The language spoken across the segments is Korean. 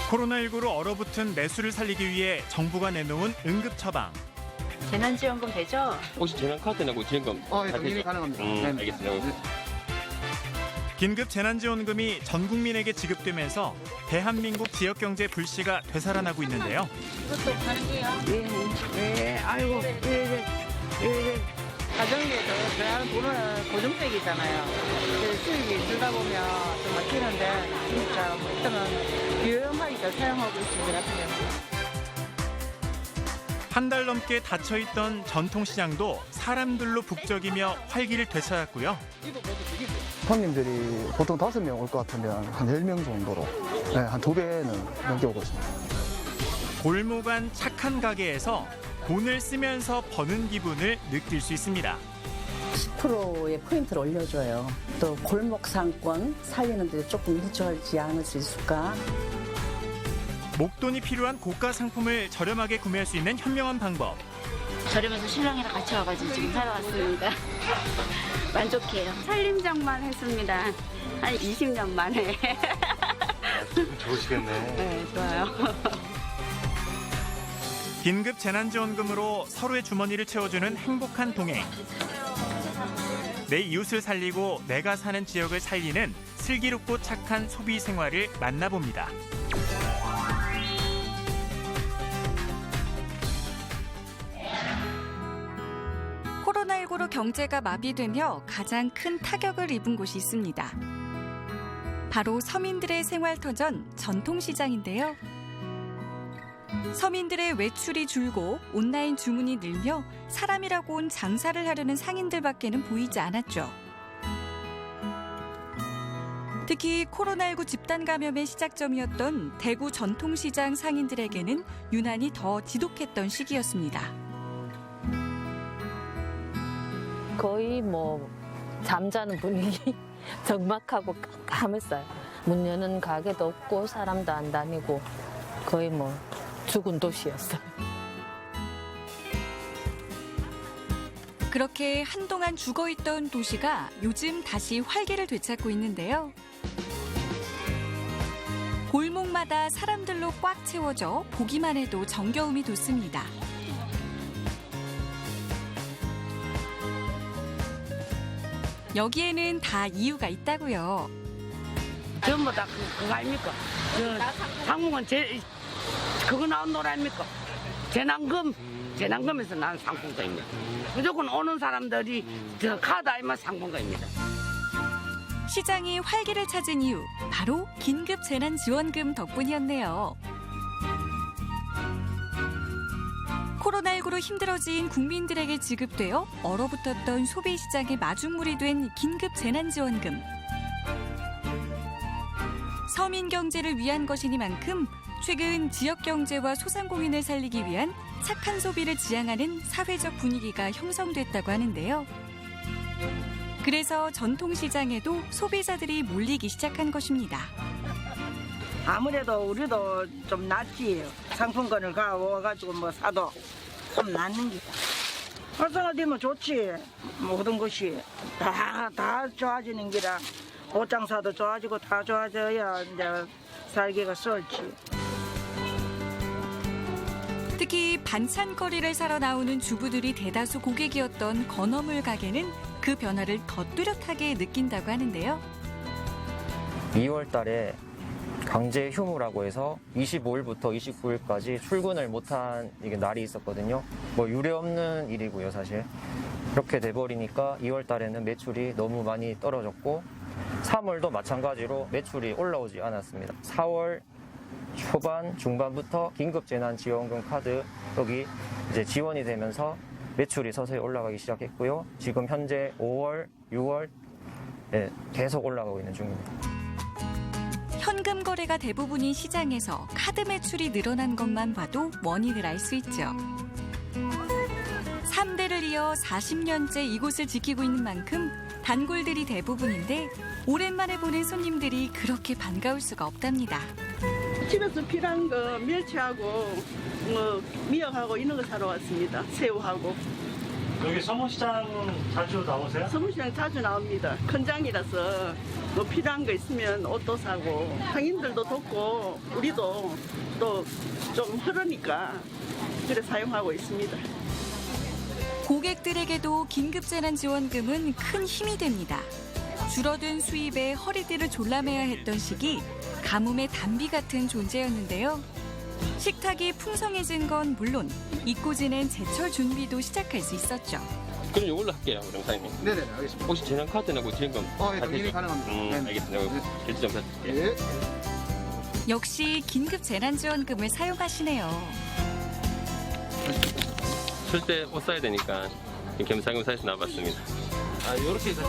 코로나19로 얼어붙은 매수를 살리기 위해 정부가 내놓은 응급 처방. 재난지원금 되죠? 혹시 재난카드 내고 지원금 당연히 가능합니다. 알겠습니다. 긴급 재난지원금이 전 국민에게 지급되면서 대한민국 지역경제 불씨가 되살아나고 있는데요. 이것도 가능해요? 네, 아이고, 가정에서 대한 돈은 고정적이잖아요. 수입이 있다 보면 좀 막히는데 진짜 일단은 유용하게 잘 사용하고 있습니다. 같은 경우는. 한 달 넘게 닫혀있던 전통시장도 사람들로 북적이며 활기를 되찾았고요. 손님들이 보통 5명 올 것 같으면 한 10명 정도로 한 2배는 넘게 오고 있습니다. 골목 안 착한 가게에서 돈을 쓰면서 버는 기분을 느낄 수 있습니다. 10%의 포인트를 올려줘요. 또 골목 상권 살리는 데 조금 늦춰지 않을 수 있을까? 목돈이 필요한 고가 상품을 저렴하게 구매할 수 있는 현명한 방법. 저렴해서 신랑이랑 같이 와가지고 지금 사러 왔습니다. 만족해요. 살림장만 했습니다. 한 20년 만에. 좋으시겠네. 네, 좋아요. 긴급 재난지원금으로 서로의 주머니를 채워주는 행복한 동행. 내 이웃을 살리고 내가 사는 지역을 살리는 슬기롭고 착한 소비 생활을 만나봅니다. 코로나19로 경제가 마비되며 가장 큰 타격을 입은 곳이 있습니다. 바로 서민들의 생활터전 전통시장인데요. 서민들의 외출이 줄고 온라인 주문이 늘며 사람이라고 온 장사를 하려는 상인들밖에는 보이지 않았죠. 특히 코로나19 집단 감염의 시작점이었던 대구 전통시장 상인들에게는 유난히 더 지독했던 시기였습니다. 거의 잠자는 분위기, 적막하고 깜깜했어요. 문 여는 가게도 없고 사람도 안 다니고 거의 죽은 도시였어요. 그렇게 한동안 죽어있던 도시가 요즘 다시 활기를 되찾고 있는데요. 골목마다 사람들로 꽉 채워져 보기만 해도 정겨움이 돋습니다. 여기에는 다 이유가 있다고요. 전부 다 그거 아닙니까? 상품은 그거 나온 노래 아닙니까? 재난금에서 나온 상품권입니다. 무조건 오는 사람들이 저 카드 아니면 상품권입니다. 시장이 활기를 찾은 이유, 바로 긴급 재난지원금 덕분이었네요. 코로나19로 힘들어진 국민들에게 지급되어 얼어붙었던 소비시장의 마중물이 된 긴급 재난지원금. 서민 경제를 위한 것이니만큼 최근 지역 경제와 소상공인을 살리기 위한 착한 소비를 지향하는 사회적 분위기가 형성됐다고 하는데요. 그래서 전통시장에도 소비자들이 몰리기 시작한 것입니다. 아무래도 우리도 좀 낫지. 상품권을 가와가지고 사도 좀 낫는 게. 활성화되면 좋지. 모든 것이 다 좋아지는 기라. 옷장사도 좋아지고 다 좋아져야 이제 살기가 쏠지. 특히 반찬거리를 사러 나오는 주부들이 대다수 고객이었던 건어물 가게는 그 변화를 더 뚜렷하게 느낀다고 하는데요. 2월 달에 강제 휴무라고 해서 25일부터 29일까지 출근을 못한 날이 있었거든요. 유례없는 일이고요, 사실. 이렇게 돼버리니까 2월 달에는 매출이 너무 많이 떨어졌고 3월도 마찬가지로 매출이 올라오지 않았습니다. 4월 초반, 중반부터 긴급재난지원금 카드 여기 이제 지원이 되면서 매출이 서서히 올라가기 시작했고요. 지금 현재 5월, 6월 계속 올라가고 있는 중입니다. 현금 거래가 대부분인 시장에서 카드 매출이 늘어난 것만 봐도 원인을 알 수 있죠. 3대를 이어 40년째 이곳을 지키고 있는 만큼 단골들이 대부분인데 오랜만에 보는 손님들이 그렇게 반가울 수가 없답니다. 집에서 필요한 거 멸치하고 미역하고 이런 거 사러 왔습니다. 새우하고. 여기 서문시장 자주 나오세요? 서문시장 자주 나옵니다. 큰 장이라서 뭐 필요한 거 있으면 옷도 사고 상인들도 돕고 우리도 또 좀 흐르니까 그래 사용하고 있습니다. 고객들에게도 긴급재난지원금은 큰 힘이 됩니다. 줄어든 수입에 허리띠를 졸라매야 했던 시기 가뭄의 단비 같은 존재였는데요. 식탁이 풍성해진 건 물론 잊고 지낸 제철 준비도 시작할 수 있었죠. 그럼 이걸로 할게요, 그럼 사장님. 네네, 알겠습니다. 혹시 재난카드나 지원금? 예, 당연히 가능합니다. 네네. 알겠습니다. 결제 좀 부탁드릴게요. 예. 역시 긴급재난지원금을 사용하시네요. 쉴 때 옷 사야 되니까 겸사겸사해서 나와봤습니다. 이렇게 해서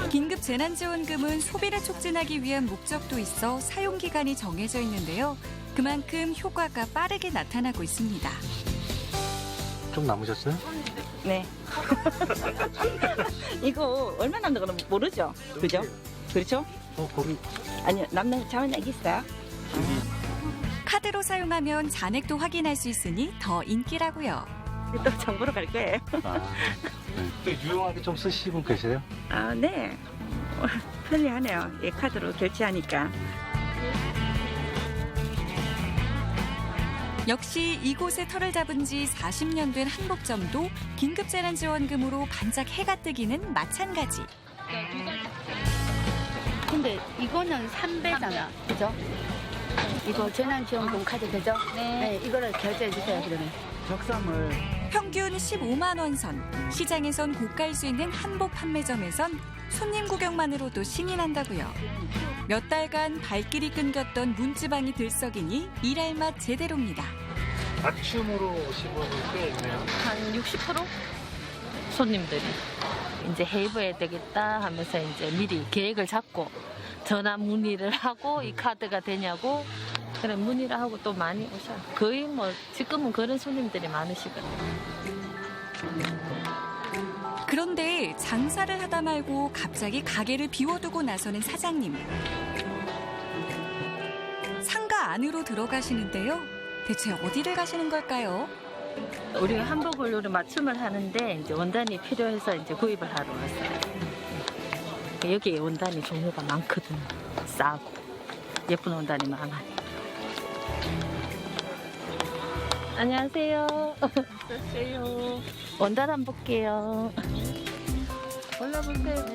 긴급재난지원금은 소비를 촉진하기 위한 목적도 있어 사용기간이 정해져 있는데요. 그만큼 효과가 빠르게 나타나고 있습니다. 좀 남으셨어요? 네. 이거 얼마 남는 거는 모르죠? 그죠? 그렇죠? 거기 아니요, 남는 자면 여기 있어요. 카드로 사용하면 잔액도 확인할 수 있으니 더 인기라고요. 또 장보러 갈 거예요. 또 유용하게 좀 쓰시고 계세요? 아, 네. 편리하네요. 이 카드로 결제하니까. 역시 이곳에 터를 잡은 지 40년 된 한복점도 긴급재난지원금으로 반짝 해가 뜨기는 마찬가지. 근데 이거는 3배잖아. 그죠? 이거 재난지원금 카드 되죠? 네. 이거를 결제해 주세요, 그러면. 적삼을 평균 15만 원 선, 시장에선 고가일 수 있는 한복 판매점에선 손님 구경만으로도 신이 난다고요. 몇 달간 발길이 끊겼던 문지방이 들썩이니 일할 맛 제대로입니다. 맞춤으로 오신 분이 꽤 있네요. 한 60% 손님들이 이제 해입어야 되겠다 하면서 이제 미리 계획을 잡고 전화 문의를 하고 이 카드가 되냐고 그래 문의를 하고 또 많이 오셔요. 거의 뭐 지금은 그런 손님들이 많으시거든요. 그런데 장사를 하다 말고 갑자기 가게를 비워두고 나서는 사장님. 상가 안으로 들어가시는데요. 대체 어디를 가시는 걸까요? 우리 한복을 요리 맞춤을 하는데 이제 원단이 필요해서 이제 구입을 하러 왔어요. 여기 원단이 종류가 많거든요. 싸고 예쁜 원단이 많아요. 안녕하세요. 안녕하세요. 원단 한번 볼게요. 골라보세요.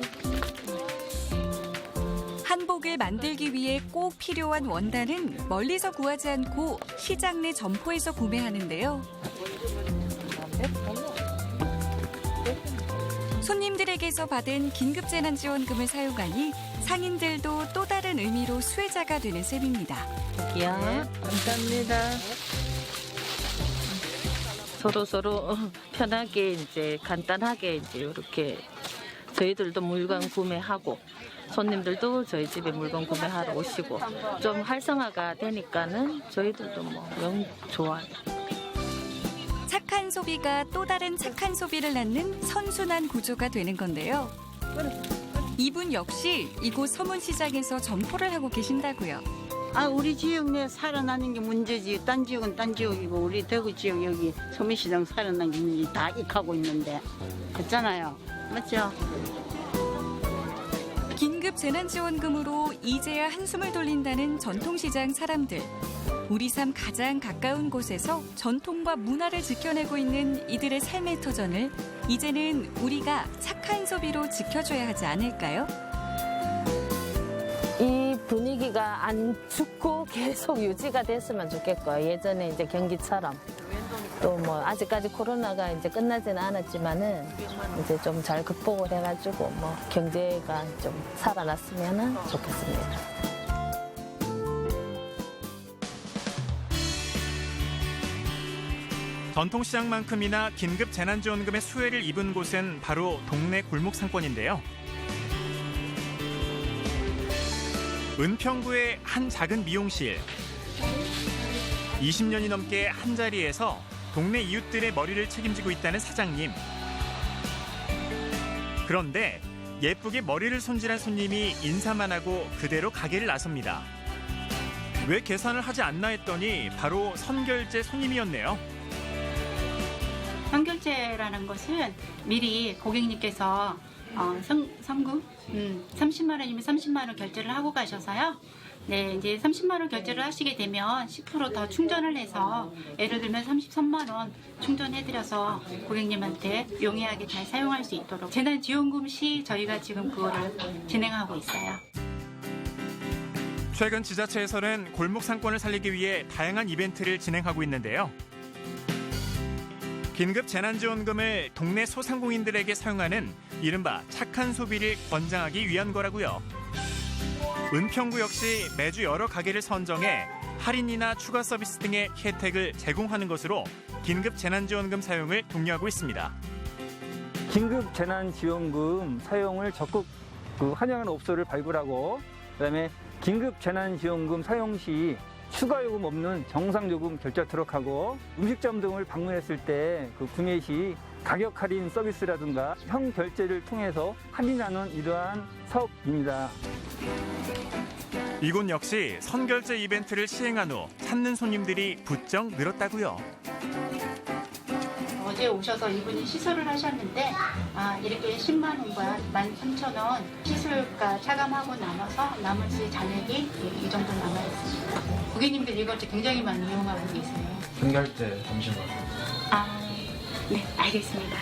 한복을 만들기 위해 꼭 필요한 원단은 멀리서 구하지 않고 시장 내 점포에서 구매하는데요. 손님들에게서 받은 긴급재난지원금을 사용하니 상인들도 또 다른 의미로 수혜자가 되는 셈입니다. 야, 감사합니다. 서로 편하게 이제 간단하게 이제 이렇게 저희들도 물건 구매하고 손님들도 저희 집에 물건 구매하러 오시고 좀 활성화가 되니까는 저희들도 뭐 영 좋아요. 착한 소비가 또 다른 착한 소비를 낳는 선순환 구조가 되는 건데요. 이분 역시 이곳 서문시장에서 점포를 하고 계신다고요. 아, 우리 지역 내 살아나는 게 문제지. 딴 지역은 딴 지역이고 우리 대구 지역 여기 서문시장 살아난 게 문제지. 다 익하고 있는데 그렇잖아요. 맞죠? 긴급재난지원금으로 이제야 한숨을 돌린다는 전통시장 사람들. 우리 삶 가장 가까운 곳에서 전통과 문화를 지켜내고 있는 이들의 삶의 터전을 이제는 우리가 착한 소비로 지켜줘야 하지 않을까요? 이 분위기가 안 죽고 계속 유지가 됐으면 좋겠고요. 예전에 이제 경기처럼 또 뭐 아직까지 코로나가 이제 끝나지는 않았지만은 이제 좀 잘 극복을 해가지고 뭐 경제가 좀 살아났으면 좋겠습니다. 전통시장만큼이나 긴급재난지원금의 수혜를 입은 곳은 바로 동네 골목 상권인데요. 은평구의 한 작은 미용실. 20년이 넘게 한자리에서 동네 이웃들의 머리를 책임지고 있다는 사장님. 그런데 예쁘게 머리를 손질한 손님이 인사만 하고 그대로 가게를 나섭니다. 왜 계산을 하지 않나 했더니 바로 선결제 손님이었네요. 선결제라는 것은 미리 고객님께서 성금 30만 원이면 30만 원 결제를 하고 가셔서요. 네, 이제 30만 원 결제를 하시게 되면 10% 더 충전을 해서 예를 들면 33만 원 충전해드려서 고객님한테 용이하게 잘 사용할 수 있도록 재난지원금 시 저희가 지금 그거를 진행하고 있어요. 최근 지자체에서는 골목 상권을 살리기 위해 다양한 이벤트를 진행하고 있는데요. 긴급 재난지원금을 동네 소상공인들에게 사용하는 이른바 착한 소비를 권장하기 위한 거라고요. 은평구 역시 매주 여러 가게를 선정해 할인이나 추가 서비스 등의 혜택을 제공하는 것으로 긴급 재난지원금 사용을 독려하고 있습니다. 긴급 재난지원금 사용을 적극 환영하는 업소를 발굴하고 그다음에 긴급 재난지원금 사용 시 추가 요금 없는 정상 요금 결제하도록 하고 음식점 등을 방문했을 때 구매 시 가격 할인 서비스라든가 형 결제를 통해서 할인하는 이러한 사업입니다. 이곳 역시 선결제 이벤트를 시행한 후 찾는 손님들이 부쩍 늘었다고요. 어제 오셔서 이분이 시술을 하셨는데 이렇게 10만 원과 13,000원 시술가 차감하고 나눠서 나머지 잔액이 이 정도 남아있습니다. 고객님들 이걸 굉장히 많이 이용하고 계세요. 선결제 잠시만. 네, 알겠습니다.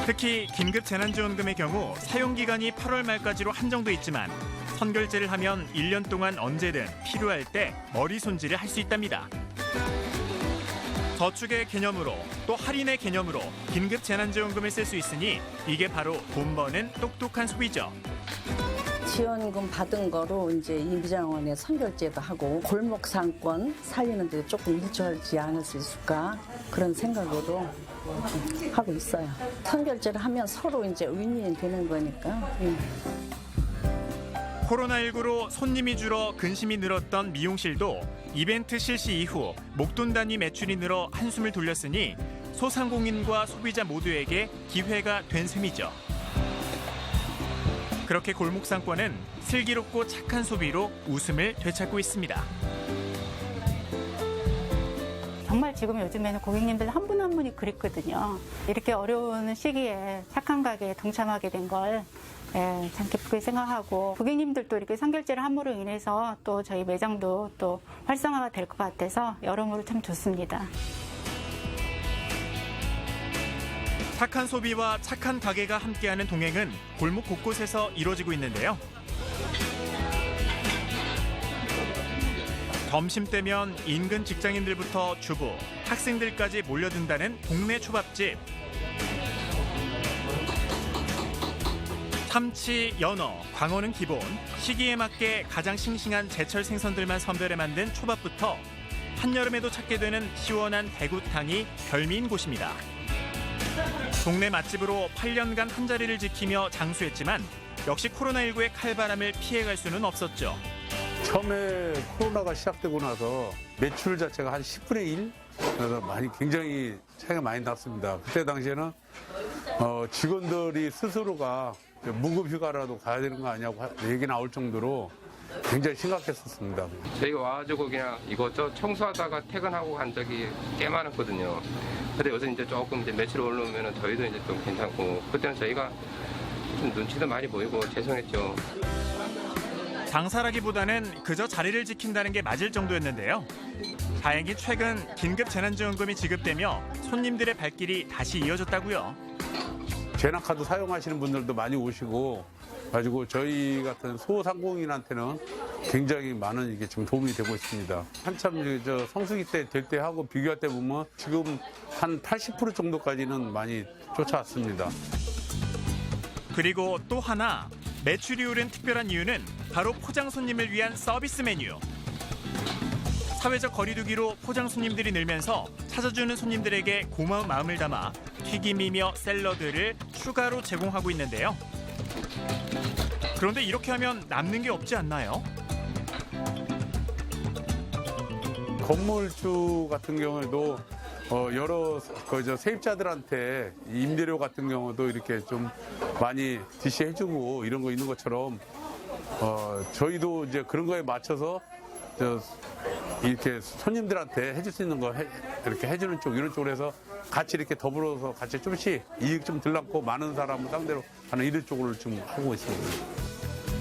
특히 긴급 재난지원금의 경우 사용기간이 8월 말까지로 한정돼 있지만 선결제를 하면 1년 동안 언제든 필요할 때 머리 손질을 할 수 있답니다. 저축의 개념으로 또 할인의 개념으로 긴급 재난지원금을 쓸 수 있으니 이게 바로 돈 버는 똑똑한 소비죠. 지원금 받은 거로 이제 임장원에 선결제도 하고 골목 상권 살리는 데 조금 일조하지 않을 수 있을까 그런 생각으로 하고 있어요. 선결제를 하면 서로 이제 윈윈이 되는 거니까. 코로나19로 손님이 줄어 근심이 늘었던 미용실도 이벤트 실시 이후 목돈 단위 매출이 늘어 한숨을 돌렸으니 소상공인과 소비자 모두에게 기회가 된 셈이죠. 그렇게 골목 상권은 슬기롭고 착한 소비로 웃음을 되찾고 있습니다. 정말 지금 요즘에는 고객님들 한 분 한 분이 그립거든요. 이렇게 어려운 시기에 착한 가게에 동참하게 된 걸 참 기쁘게 생각하고 고객님들도 이렇게 선결제를 함으로 인해서 또 저희 매장도 또 활성화가 될 것 같아서 여러모로 참 좋습니다. 착한 소비와 착한 가게가 함께하는 동행은 골목 곳곳에서 이루어지고 있는데요. 점심때면 인근 직장인들부터 주부, 학생들까지 몰려든다는 동네 초밥집. 참치, 연어, 광어는 기본, 시기에 맞게 가장 싱싱한 제철 생선들만 선별해 만든 초밥부터 한여름에도 찾게 되는 시원한 대구탕이 별미인 곳입니다. 동네 맛집으로 8년간 한자리를 지키며 장수했지만 역시 코로나19의 칼바람을 피해갈 수는 없었죠. 처음에 코로나가 시작되고 나서 매출 자체가 한 10분의 1? 그래서 굉장히 차이가 많이 났습니다. 그때 당시에는 직원들이 스스로가 무급 휴가라도 가야 되는 거 아니냐고 얘기 나올 정도로 굉장히 심각했었습니다. 저희가 와가지고 그냥 이것저것 청소하다가 퇴근하고 간 적이 꽤 많았거든요. 근데 요새 이제 조금 이제 매출 올라오면 저희도 이제 좀 괜찮고 그때는 저희가 좀 눈치도 많이 보이고 죄송했죠. 장사라기보다는 그저 자리를 지킨다는 게 맞을 정도였는데요. 다행히 최근 긴급 재난지원금이 지급되며 손님들의 발길이 다시 이어졌다고요. 재난카드 사용하시는 분들도 많이 오시고 가지고 저희 같은 소상공인한테는 굉장히 많은 이게 지금 도움이 되고 있습니다. 한참 성수기 때 될 때 하고 비교할 때 보면 지금 한 80% 정도까지는 많이 쫓아왔습니다. 그리고 또 하나 매출이 오른 특별한 이유는 바로 포장 손님을 위한 서비스 메뉴. 사회적 거리두기로 포장 손님들이 늘면서 찾아주는 손님들에게 고마운 마음을 담아 튀김이며 샐러드를 추가로 제공하고 있는데요. 그런데 이렇게 하면 남는 게 없지 않나요? 건물주 같은 경우에도 여러 세입자들한테 임대료 같은 경우도 이렇게 좀 많이 DC해주고 이런 거 있는 것처럼 저희도 이제 그런 거에 맞춰서 이렇게 손님들한테 해줄 수 있는 거 이렇게 해주는 쪽 이런 쪽으로 해서 같이 이렇게 더불어서 같이 좀씩 이익 좀 들라고 많은 사람을 상대로 하는 이런 쪽으로 좀 하고 있습니다.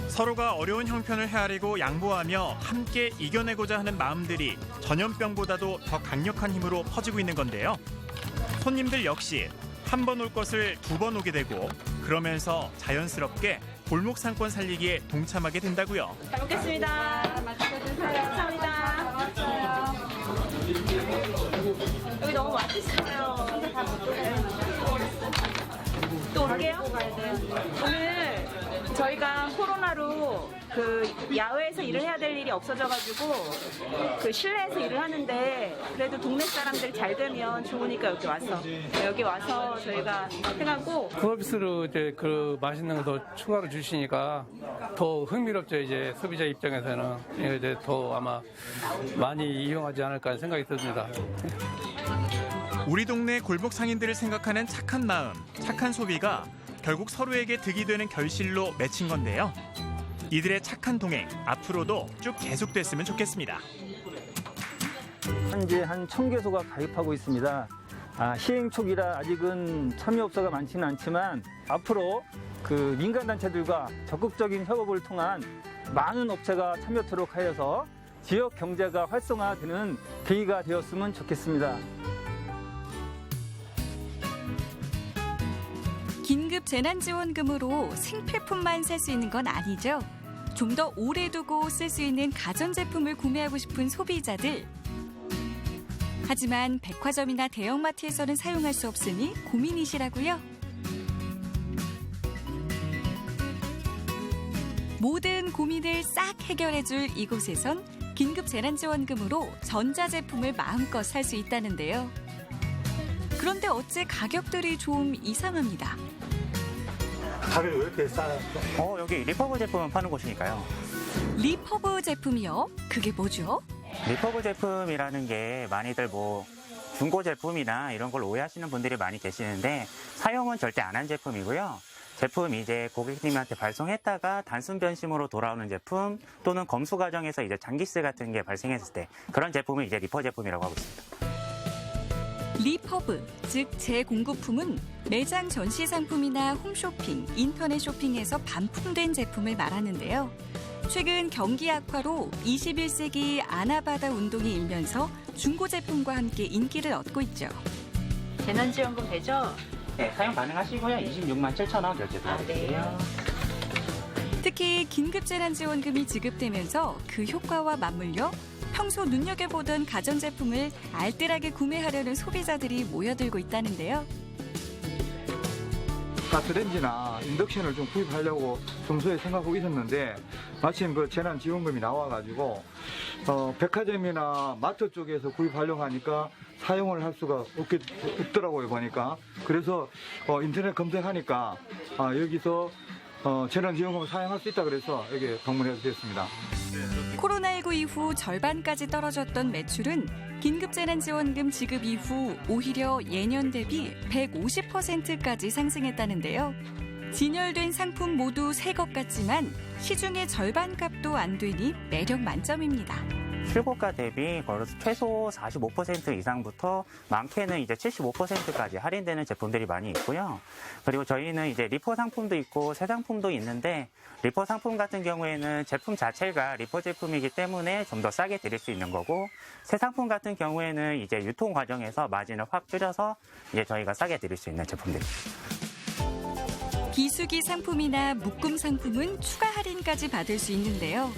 서로가 어려운 형편을 헤아리고 양보하며 함께 이겨내고자 하는 마음들이 전염병보다도 더 강력한 힘으로 퍼지고 있는 건데요. 손님들 역시 한 번 올 것을 두 번 오게 되고 그러면서 자연스럽게 골목 상권 살리기에 동참하게 된다고요. 잘 먹겠습니다. 맛있어주세요. 감사합니다. 여기 너무 맛있어요. 또 올게요. 오늘 저희가 코로나로 그 야외에서 일을 해야 될 일이 없어져가지고 그 실내에서 일을 하는데 그래도 동네 사람들 잘 되면 좋으니까 여기 와서 저희가 해가고 서비스로 이제 그 맛있는 거 더 추가로 주시니까 더 흥미롭죠. 이제 소비자 입장에서는 이제 더 아마 많이 이용하지 않을까 생각이 듭니다. 우리 동네 골목 상인들을 생각하는 착한 마음, 착한 소비가 결국 서로에게 득이 되는 결실로 맺힌 건데요. 이들의 착한 동행 앞으로도 쭉 계속됐으면 좋겠습니다. 현재 한 1000개소가 가입하고 있습니다. 시행 초기라 아직은 참여업소가 많지는 않지만 앞으로 그 민간단체들과 적극적인 협업을 통한 많은 업체가 참여토록 하여서 지역 경제가 활성화되는 계기가 되었으면 좋겠습니다. 긴급 재난지원금으로 생필품만 살 수 있는 건 아니죠. 좀 더 오래 두고 쓸 수 있는 가전제품을 구매하고 싶은 소비자들. 하지만 백화점이나 대형마트에서는 사용할 수 없으니 고민이시라고요. 모든 고민을 싹 해결해줄 이곳에선 긴급 재난지원금으로 전자제품을 마음껏 살 수 있다는데요. 그런데 어째 가격들이 좀 이상합니다. 가격이 왜 이렇게 싸요? 여기 리퍼브 제품을 파는 곳이니까요. 리퍼브 제품이요? 그게 뭐죠? 리퍼브 제품이라는 게 많이들 중고 제품이나 이런 걸 오해하시는 분들이 많이 계시는데 사용은 절대 안 한 제품이고요. 제품이 이제 고객님한테 발송했다가 단순 변심으로 돌아오는 제품 또는 검수 과정에서 이제 장기스 같은 게 발생했을 때 그런 제품을 이제 리퍼 제품이라고 하고 있습니다. 리퍼브, 즉 재공급품은 매장 전시 상품이나 홈쇼핑, 인터넷 쇼핑에서 반품된 제품을 말하는데요. 최근 경기 악화로 21세기 아나바다 운동이 일면서 중고 제품과 함께 인기를 얻고 있죠. 재난지원금 되죠? 네, 사용 가능하시고요. 26만 7천 원 결제 부탁드려요. 특히 긴급재난지원금이 지급되면서 그 효과와 맞물려 평소 눈여겨보던 가전제품을 알뜰하게 구매하려는 소비자들이 모여들고 있다는데요. 가스레인지나 인덕션을 좀 구입하려고 평소에 생각하고 있었는데 마침 그 재난지원금이 나와가지고 백화점이나 마트 쪽에서 구입하려고 하니까 사용을 할 수가 없더라고요, 보니까. 그래서 인터넷 검색하니까 여기서 재난지원금을 사용할 수 있다 그래서 여기 방문하게 됐습니다. 코로나19 이후 절반까지 떨어졌던 매출은 긴급재난지원금 지급 이후 오히려 예년 대비 150%까지 상승했다는데요. 진열된 상품 모두 새 것 같지만 시중의 절반 값도 안 되니 매력 만점입니다. 출고가 대비 최소 45% 이상부터 많게는 이제 75%까지 할인되는 제품들이 많이 있고요. 그리고 저희는 이제 리퍼 상품도 있고 새 상품도 있는데 리퍼 상품 같은 경우에는 제품 자체가 리퍼 제품이기 때문에 좀 더 싸게 드릴 수 있는 거고 새 상품 같은 경우에는 이제 유통 과정에서 마진을 확 줄여서 이제 저희가 싸게 드릴 수 있는 제품들입니다. 비수기 상품이나 묶음 상품은 추가 할인까지 받을 수 있는데요.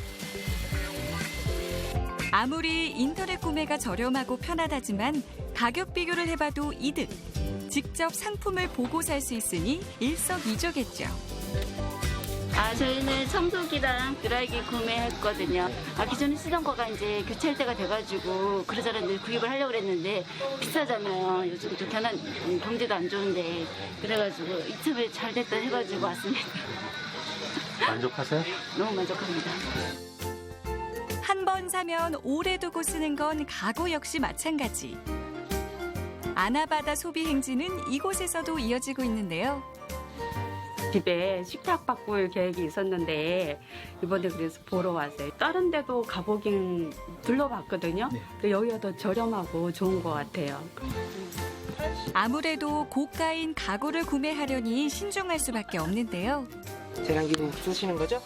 아무리 인터넷 구매가 저렴하고 편하다지만 가격 비교를 해봐도 이득. 직접 상품을 보고 살 수 있으니 일석이조겠죠. 저희는 청소기랑 드라이기 구매했거든요. 기존에 쓰던 거가 이제 교체할 때가 돼가지고 그러자는 구입을 하려고 그랬는데 비싸잖아요. 요즘 또 경제도 안 좋은데 그래가지고 이참에 잘 됐다 해가지고 왔습니다. 만족하세요? 너무 만족합니다. 한 번 사면 오래 두고 쓰는 건 가구 역시 마찬가지. 아나바다 소비 행진은 이곳에서도 이어지고 있는데요. 집에 식탁 바꿀 계획이 있었는데 이번에 그래서 보러 왔어요. 다른 데도 가보긴 둘러봤거든요. 근데 여기가 더 저렴하고 좋은 것 같아요. 아무래도 고가인 가구를 구매하려니 신중할 수밖에 없는데요. 재난기금 쓰시는 거죠?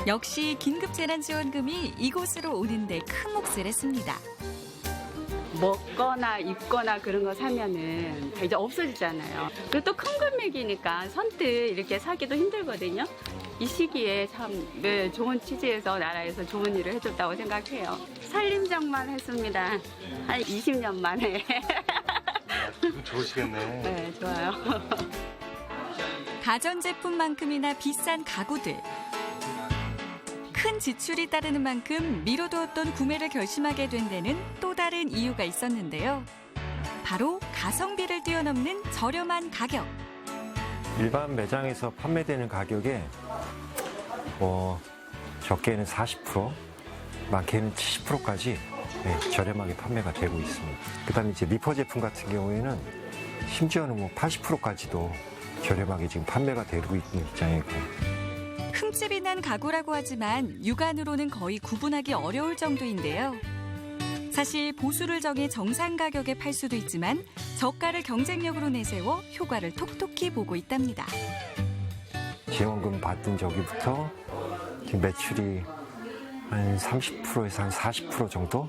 역시 긴급재난지원금이 이곳으로 오는데 큰 몫을 했습니다. 먹거나 입거나 그런 거 사면은 이제 없어지잖아요. 그리고 또 큰 금액이니까 선뜻 이렇게 사기도 힘들거든요. 이 시기에 참 좋은 취지에서 나라에서 좋은 일을 해줬다고 생각해요. 살림장만 했습니다. 한 20년 만에. 기분 좋으시겠네. 네, 좋아요. 가전제품만큼이나 비싼 가구들. 큰 지출이 따르는 만큼 미뤄두었던 구매를 결심하게 된 데는 또 다른 이유가 있었는데요. 바로 가성비를 뛰어넘는 저렴한 가격. 일반 매장에서 판매되는 가격에 적게는 40%, 많게는 70%까지 저렴하게 판매가 되고 있습니다. 그다음에 이제 리퍼 제품 같은 경우에는 심지어는 80%까지도 저렴하게 지금 판매가 되고 있는 입장이고. 흠집이 난 가구라고 하지만 육안으로는 거의 구분하기 어려울 정도인데요. 사실 보수를 정해 정상 가격에 팔 수도 있지만 저가를 경쟁력으로 내세워 효과를 톡톡히 보고 있답니다. 지원금 받은 저기부터 지금 매출이 한 30%에서 한 40% 정도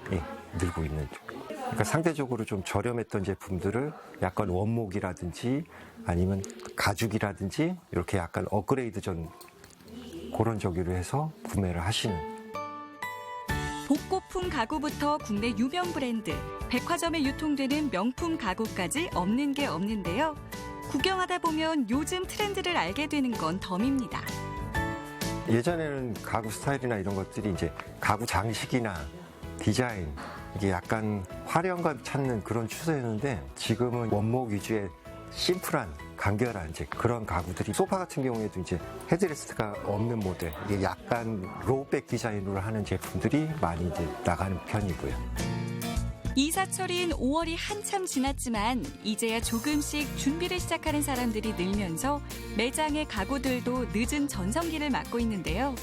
늘고 있는 쪽. 그러니까 상대적으로 좀 저렴했던 제품들을 약간 원목이라든지 아니면 가죽이라든지 이렇게 약간 업그레이드 전 그런 저기로 해서 구매를 하시는. 복고풍 가구부터 국내 유명 브랜드, 백화점에 유통되는 명품 가구까지 없는 게 없는데요. 구경하다 보면 요즘 트렌드를 알게 되는 건 덤입니다. 예전에는 가구 스타일이나 이런 것들이 이제 가구 장식이나 디자인 이게 약간 화려함을 찾는 그런 추세였는데 지금은 원목 위주의 심플한 간결한 이제 그런 가구들이 소파 같은 경우에도 이제 헤드레스트가 없는 모델 이게 약간 로우백 디자인으로 하는 제품들이 많이 이제 나가는 편이고요. 이사철인 5월이 한참 지났지만 이제야 조금씩 준비를 시작하는 사람들이 늘면서 매장의 가구들도 늦은 전성기를 맞고 있는데요.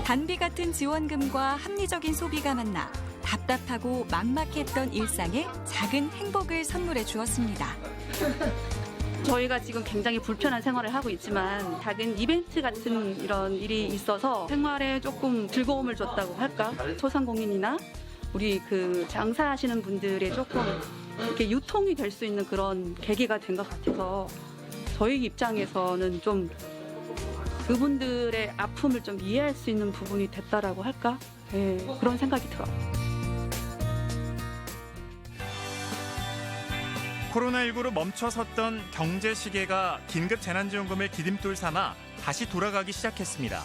단비 같은 지원금과 합리적인 소비가 만나 답답하고 막막했던 일상에 작은 행복을 선물해 주었습니다. 저희가 지금 굉장히 불편한 생활을 하고 있지만 작은 이벤트 같은 이런 일이 있어서 생활에 조금 즐거움을 줬다고 할까? 소상공인이나 우리 그 장사하시는 분들의 조금 이렇게 유통이 될 수 있는 그런 계기가 된 것 같아서 저희 입장에서는 좀 그분들의 아픔을 좀 이해할 수 있는 부분이 됐다라고 할까? 네, 그런 생각이 들어요. 코로나19로 멈춰섰던 경제 시계가 긴급 재난지원금을 디딤돌 삼아 다시 돌아가기 시작했습니다.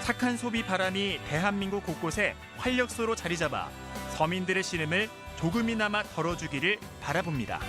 착한 소비 바람이 대한민국 곳곳에 활력소로 자리 잡아 서민들의 시름을 조금이나마 덜어주기를 바라봅니다.